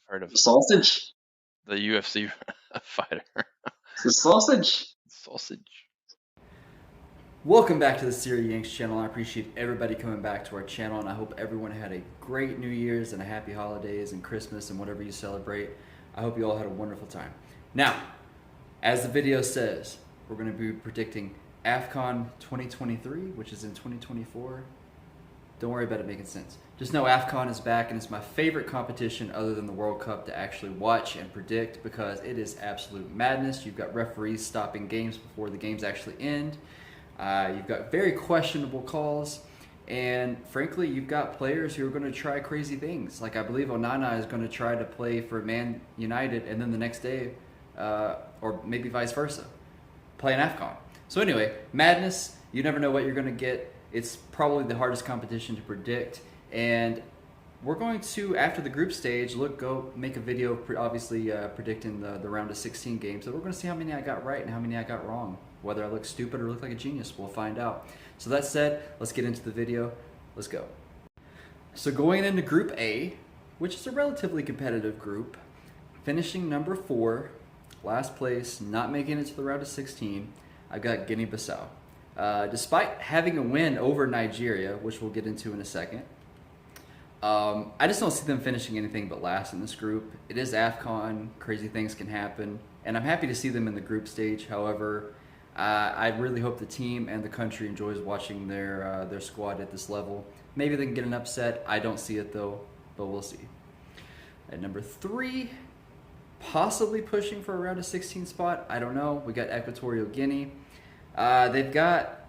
heard of Sausage? the UFC fighter. The sausage? Sausage. Welcome back to the Siri Yanks channel. I appreciate everybody coming back to our channel, and I hope everyone had a great New Year's and a happy holidays and Christmas and whatever you celebrate. I hope you all had a wonderful time. Now, as the video says, we're going to be predicting AFCON 2023, which is in 2024. Don't worry about it making sense. Just know AFCON is back, and it's my favorite competition other than the World Cup to actually watch and predict because it is absolute madness. You've got referees stopping games before the games actually end. You've got very questionable calls, and frankly, you've got players who are going to try crazy things. Like I believe Onana is going to try to play for Man United, and then the next day, or maybe vice versa, play an AFCON. So anyway, madness. You never know what you're going to get. It's probably the hardest competition to predict, and we're going to, after the group stage, go make a video, obviously predicting the round of 16 games. So we're going to see how many I got right and how many I got wrong. Whether I look stupid or look like a genius, we'll find out. So that said, let's get into the video. Let's go. So going into Group A, which is a relatively competitive group, finishing number 4, last place, not making it to the round of 16, I've got Guinea-Bissau. Despite having a win over Nigeria, which we'll get into in a second, I just don't see them finishing anything but last in this group. It is AFCON, crazy things can happen, and I'm happy to see them in the group stage. However, I really hope the team and the country enjoys watching their squad at this level. Maybe they can get an upset. I don't see it though, but we'll see. At number 3, possibly pushing for a round of 16 spot. I don't know. We got Equatorial Guinea. They've got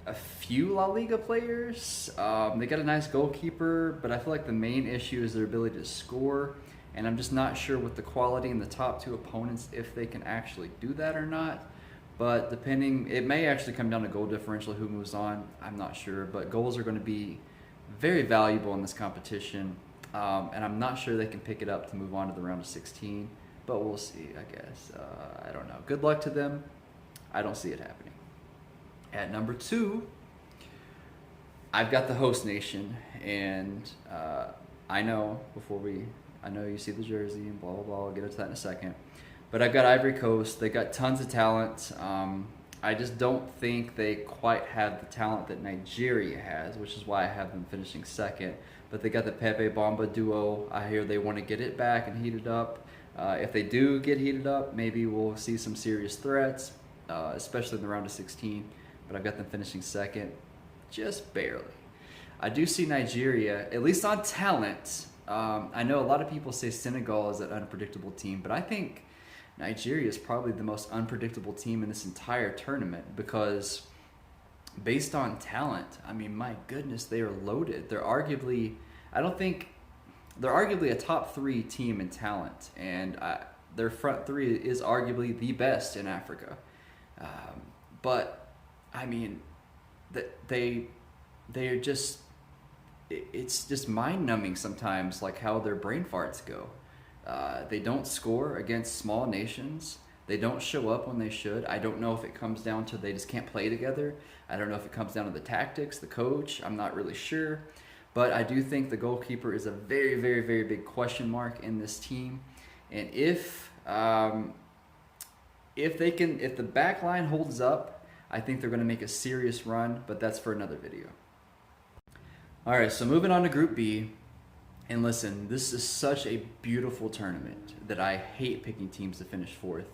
a few La Liga players. They got a nice goalkeeper, but I feel like the main issue is their ability to score. And I'm just not sure with the quality in the top 2 opponents if they can actually do that or not. But depending, it may actually come down to goal differential, who moves on. I'm not sure, but goals are going to be very valuable in this competition. And I'm not sure they can pick it up to move on to the round of 16. But we'll see, I guess. I don't know. Good luck to them. I don't see it happening. At number 2, I've got the host nation. And I know you see the jersey and blah, blah, blah. I'll get into that in a second. But I've got Ivory Coast. They got tons of talent. I just don't think they quite have the talent that Nigeria has, which is why I have them finishing second. But they got the Pepe Bamba duo. I hear they want to get it back and heat it up. If they do get heated up, maybe we'll see some serious threats, especially in the round of 16. But I've got them finishing second, just barely. I do see Nigeria, at least on talent. I know a lot of people say Senegal is an unpredictable team, but I think Nigeria is probably the most unpredictable team in this entire tournament because based on talent, I mean, my goodness, they are loaded. They're arguably a top 3 team in talent, and their front 3 is arguably the best in Africa. But I mean, they're just, it's just mind-numbing sometimes, like how their brain farts go. They don't score against small nations. They don't show up when they should. I don't know if it comes down to they just can't play together. I don't know if it comes down to the tactics, the coach. I'm not really sure. But I do think the goalkeeper is a very, very, very big question mark in this team. And if the back line holds up, I think they're going to make a serious run, but that's for another video. All right, so moving on to Group B. And listen, this is such a beautiful tournament that I hate picking teams to finish 4th,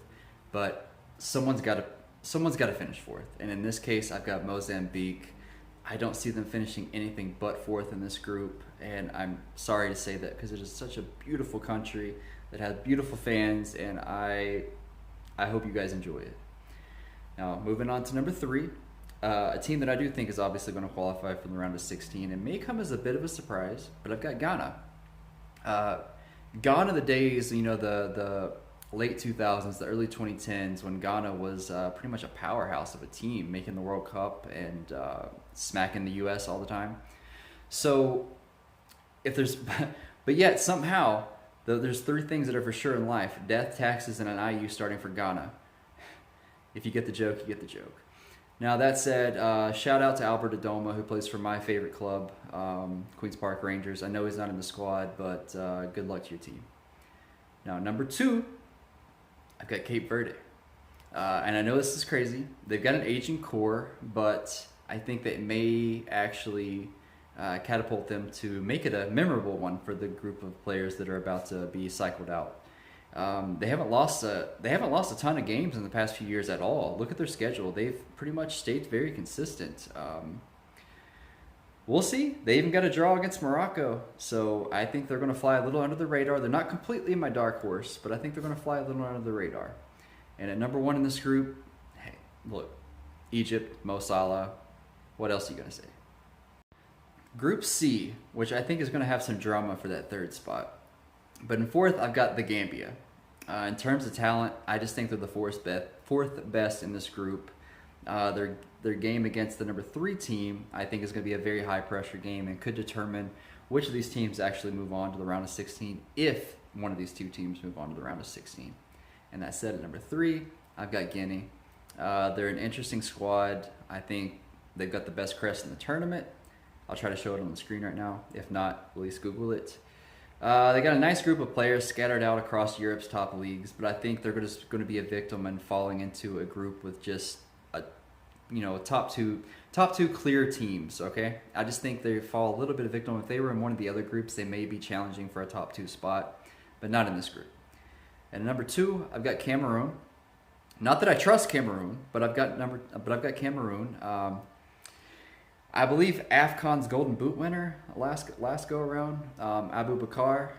but someone's got to finish 4th. And in this case, I've got Mozambique. I don't see them finishing anything but 4th in this group, and I'm sorry to say that because it is such a beautiful country that has beautiful fans, and I hope you guys enjoy it. Now, moving on to number 3, a team that I do think is obviously going to qualify for the round of 16 and may come as a bit of a surprise, but I've got Ghana. Gone are the days, the late 2000s, the early 2010s, when Ghana was pretty much a powerhouse of a team, making the World Cup and smacking the U.S. all the time. So, but yet somehow, there's 3 things that are for sure in life: death, taxes, and an IU starting for Ghana. If you get the joke, you get the joke. Now that said, shout out to Albert Adoma, who plays for my favorite club, Queens Park Rangers. I know he's not in the squad, but good luck to your team. Now, number 2, I've got Cape Verde. And I know this is crazy. They've got an aging core, but I think that it may actually catapult them to make it a memorable one for the group of players that are about to be cycled out. They haven't lost a ton of games in the past few years at all. Look at their schedule; they've pretty much stayed very consistent. We'll see. They even got a draw against Morocco, so I think they're going to fly a little under the radar. They're not completely my dark horse, but I think they're going to fly a little under the radar. And at number 1 in this group, hey, look, Egypt, Mo Salah. What else are you going to say? Group C, which I think is going to have some drama for that 3rd spot. But in 4th, I've got the Gambia. In terms of talent, I just think they're the 4th best in this group. Their game against the number 3 team, I think, is going to be a very high-pressure game and could determine which of these teams actually move on to the round of 16 if one of these 2 teams move on to the round of 16. And that said, at number 3, I've got Guinea. They're an interesting squad. I think they've got the best crest in the tournament. I'll try to show it on the screen right now. If not, at least Google it. They got a nice group of players scattered out across Europe's top leagues, but I think they're just going to be a victim and falling into a group with just top two clear teams. Okay, I just think they fall a little bit of victim. If they were in one of the other groups, they may be challenging for a top 2 spot, but not in this group. And number 2, I've got Cameroon. Not that I trust Cameroon, but I've got Cameroon. I believe AFCON's Golden Boot winner last go around, Abu Bakar.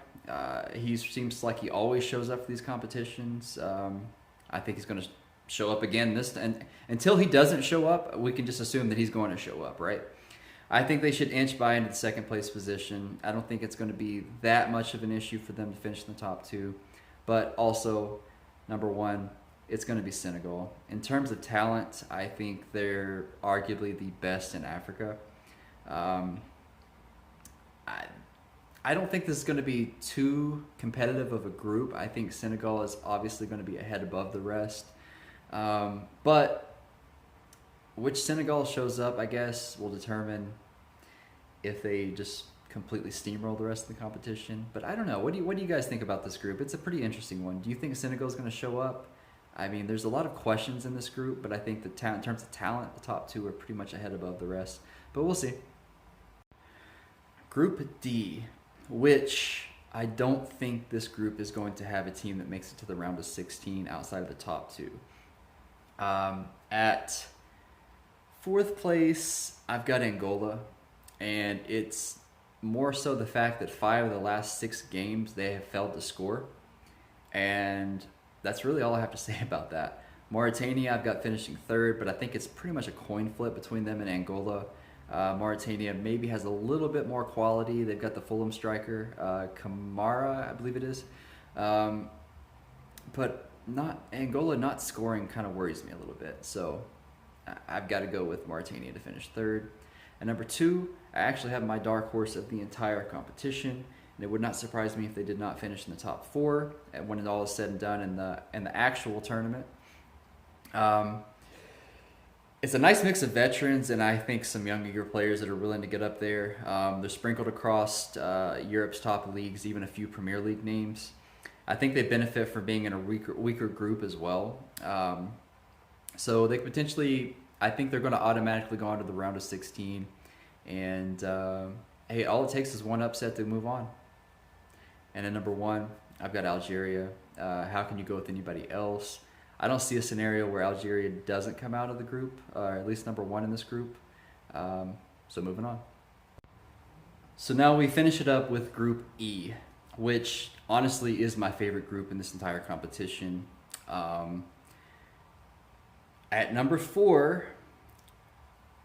He seems like he always shows up for these competitions. I think he's going to show up again and until he doesn't show up, we can just assume that he's going to show up, right? I think they should inch by into the 2nd place position. I don't think it's going to be that much of an issue for them to finish in the top 2, but also number 1. It's going to be Senegal. In terms of talent, I think they're arguably the best in Africa. I don't think this is going to be too competitive of a group. I think Senegal is obviously going to be ahead above the rest. But which Senegal shows up, I guess, will determine if they just completely steamroll the rest of the competition. But I don't know. What do you guys think about this group? It's a pretty interesting one. Do you think Senegal is going to show up? I mean, there's a lot of questions in this group, but I think in terms of talent, the top 2 are pretty much ahead above the rest. But we'll see. Group D, which I don't think this group is going to have a team that makes it to the round of 16 outside of the top 2. At 4th place, I've got Angola, and it's more so the fact that 5 of the last 6 games they have failed to score, and that's really all I have to say about that. Mauritania, I've got finishing 3rd, but I think it's pretty much a coin flip between them and Angola. Mauritania maybe has a little bit more quality. They've got the Fulham striker, Kamara, I believe it is. But Angola not scoring kind of worries me a little bit. So I've got to go with Mauritania to finish 3rd. And number 2, I actually have my dark horse of the entire competition. And it would not surprise me if they did not finish in the top 4 when it all is said and done in the actual tournament. It's a nice mix of veterans and I think some younger players that are willing to get up there. They're sprinkled across Europe's top leagues, even a few Premier League names. I think they benefit from being in a weaker group as well. So they potentially, I think they're going to automatically go on to the round of 16. And hey, all it takes is one upset to move on. And at number 1, I've got Algeria. How can you go with anybody else? I don't see a scenario where Algeria doesn't come out of the group, or at least number 1 in this group. So moving on. So now we finish it up with Group E, which honestly is my favorite group in this entire competition. At number 4,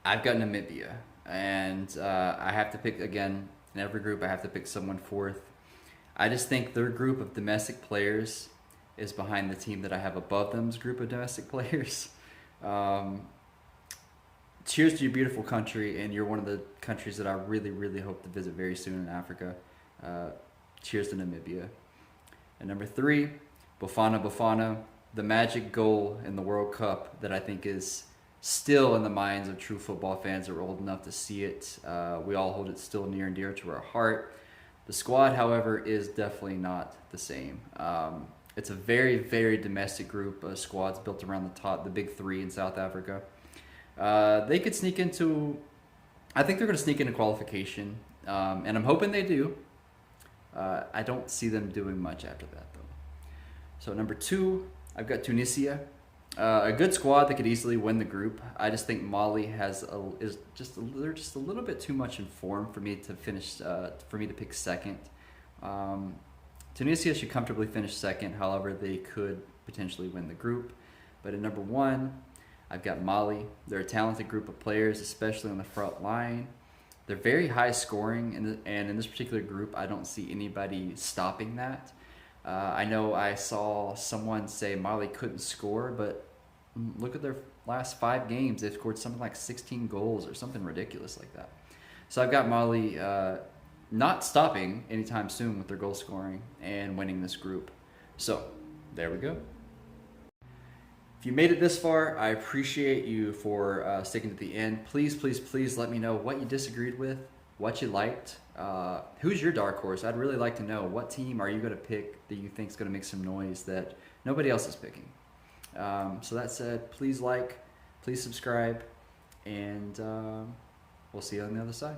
I've got Namibia. And I have to pick, again, in every group I have to pick someone 4th. I just think their group of domestic players is behind the team that I have above them's group of domestic players. Cheers to your beautiful country, and you're one of the countries that I really, really hope to visit very soon in Africa. Cheers to Namibia. And number 3, Bafana Bafana, the magic goal in the World Cup that I think is still in the minds of true football fans that were old enough to see it. We all hold it still near and dear to our heart. The squad, however, is definitely not the same. It's a very, very domestic group of squads built around the big three in South Africa. They could sneak into, I think they're going to sneak into qualification, and I'm hoping they do. I don't see them doing much after that, though. So number 2, I've got Tunisia. A good squad that could easily win the group. I just think Mali they're just a little bit too much in form for me to pick second. Tunisia should comfortably finish second. However, they could potentially win the group. But at number 1, I've got Mali. They're a talented group of players, especially on the front line. They're very high scoring, and in this particular group, I don't see anybody stopping that. I know I saw someone say Mali couldn't score, but look at their last 5 games. They've scored something like 16 goals or something ridiculous like that. So I've got Mali not stopping anytime soon with their goal scoring and winning this group. So there we go. If you made it this far, I appreciate you for sticking to the end. Please, please, please let me know what you disagreed with, what you liked. Who's your dark horse? I'd really like to know. What team are you going to pick that you think is going to make some noise that nobody else is picking? So that said, please like, please subscribe, and we'll see you on the other side.